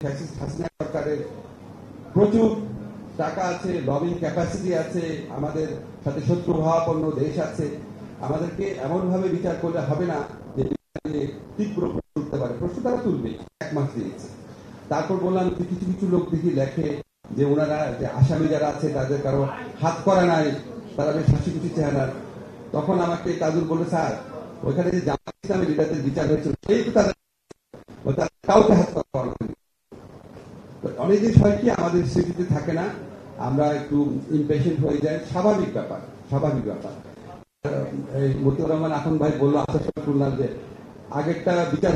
Fascist Hasina সরকারের প্রচুর টাকা আছে, লবিং ক্যাপাসিটি আছে, আমাদের সাথে শত্রুভাবাপন্ন দেশ আছে। আমাদেরকে এমনভাবে বিচার করলে হবে না যে তীব্র প্রশ্ন উঠতে পারে। প্রশ্ন তারা তুলবে, এক মাস দিয়েছে। তারপর বললাম যে কিছু কিছু লোক দেখি লেখে যে ওনারা যে আসামি যারা আছে তাদের কারো হাত করা নাই, তারা বেশ হাসি খুশি চেহারা। তখন আমাকে তাজুল বলল, স্যার ওইখানে যে জামাত ইসলামের লিডারদের বিচার হয়েছিল সেই তো তাদের কাউকে হাত করা হয়নি। অনেক জিনিস হয় কি আমাদের স্মৃতিতে থাকে না, আমরা একটু ইমপেশেন্ট হয়ে যাই, স্বাভাবিক ব্যাপার। এই মতিউর রহমান আখন ভাই বললো, আশা শুনলাম যে আগেরটা বিচার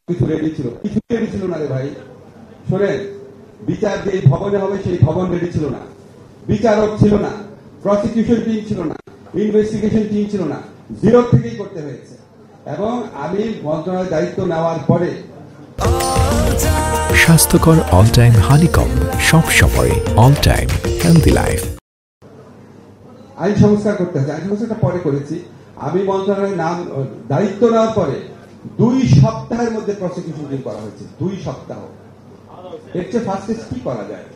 কিছু রেডি ছিল না রে ভাই। শোনেন, বিচার যে ভবনে হবে সেই ভবন রেডি ছিল না, বিচারক ছিল না, প্রসিকিউশন টিম ছিল না, ইনভেস্টিগেশন টিম ছিল না, জিরো থেকেই করতে হয়েছে। এবং আমি মন্ত্রণালয়ের দায়িত্ব নেওয়ার পরে স্বাস্থ্যকর অল টাইম হানিকম, সব সময় অল টাইম হেলদি লাইফ। আইন সংস্কার করতে হয়েছে, আইন সংস্কারটা পরে করেছি। আমি মন্ত্রণালয়ের দায়িত্ব নেওয়ার পরে 2 সপ্তাহের মধ্যে প্রসিকিউশন টিম করা হয়েছে। 2 সপ্তাহ, এর চেয়ে ফাস্টেস্ট কি করা যায়?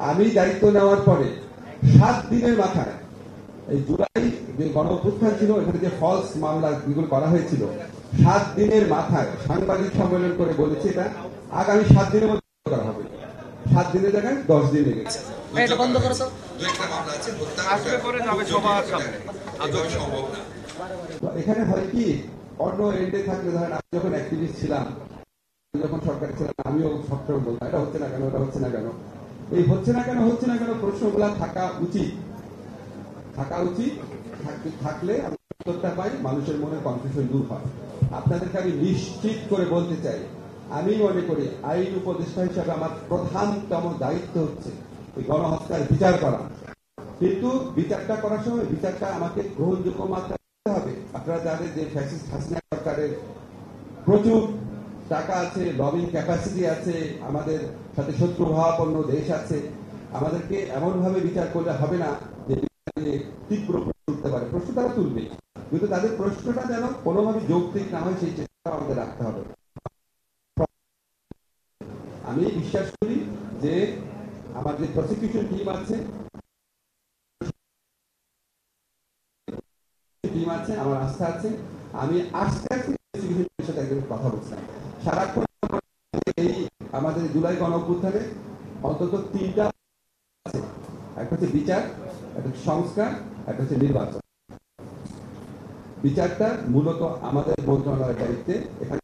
আমি দায়িত্ব নেওয়ার পরে 7 দিনের মাথায়, এই জুলাই যে গণ অভ্যুত্থান ছিল, এখানে যে ফলস মামলা যেগুলো করা হয়েছিল, 7 দিনের মাথায় সাংবাদিক সম্মেলন করে বলেছে এটা আগামী 7 দিনের মধ্যে করা হবে। 7 দিনের জায়গায় 10 দিন লেগেছে। এখানে হয় কি, অন্য এন্ডে থাকলে ধরেন আমি যখন অ্যাক্টিভিস্ট ছিলাম, যখন সরকারে ছিলাম, আমিও সবসময় বলতাম এটা হচ্ছে না কেন, এটা হচ্ছে না কেন, এই হচ্ছে না কেন প্রশ্নগুলা থাকা উচিত। থাকলে আমি উত্তরটা পাই, মানুষের মনে কনফিউশন দূর হয়। আপনাদেরকে আমি নিশ্চিত করে বলতে চাই, আমি মনে করি আইন উপদেষ্টা হিসাবে আমার প্রধানতম দায়িত্ব হচ্ছে এই গণহত্যার বিচার করা। কিন্তু বিচারটা করার সময় বিচারটা আমাকে গ্রহণযোগ্য মাত্রায় করতে হবে। আপনারা জানেন যে ফ্যাসিস্ট হাসিনা সরকারের প্রচুর টাকা আছে, লবিং ক্যাপাসিটি আছে, আমাদের সাথে শত্রুভাবাপন্ন দেশ আছে। আমাদেরকে এমনভাবে বিচার করলে হবে না যে তীব্র প্রশ্ন উঠতে পারে। প্রশ্ন তারা তুলবে, কিন্তু তাদের প্রশ্নটা যেন কোনোভাবে যৌক্তিক না হয় সেই চেষ্টা আমাদের রাখতে হবে। আমি বিশ্বাস করি যে আমার যে প্রসিকিউশন টিম আছে, আমার আস্থা আছে। আমি আস্তে আস্তে সাথে একজন কথা বলছিলাম সারাক্ষণ। এই আমাদের জুলাই গণ অভ্যুত্থানে অন্তত 3টা আছে, একটা হচ্ছে বিচার, একটা হচ্ছে সংস্কার, একটা হচ্ছে নির্বাচন। বিচারটা মূলত আমাদের মন্ত্রণালয়ের দায়িত্বে। এখানে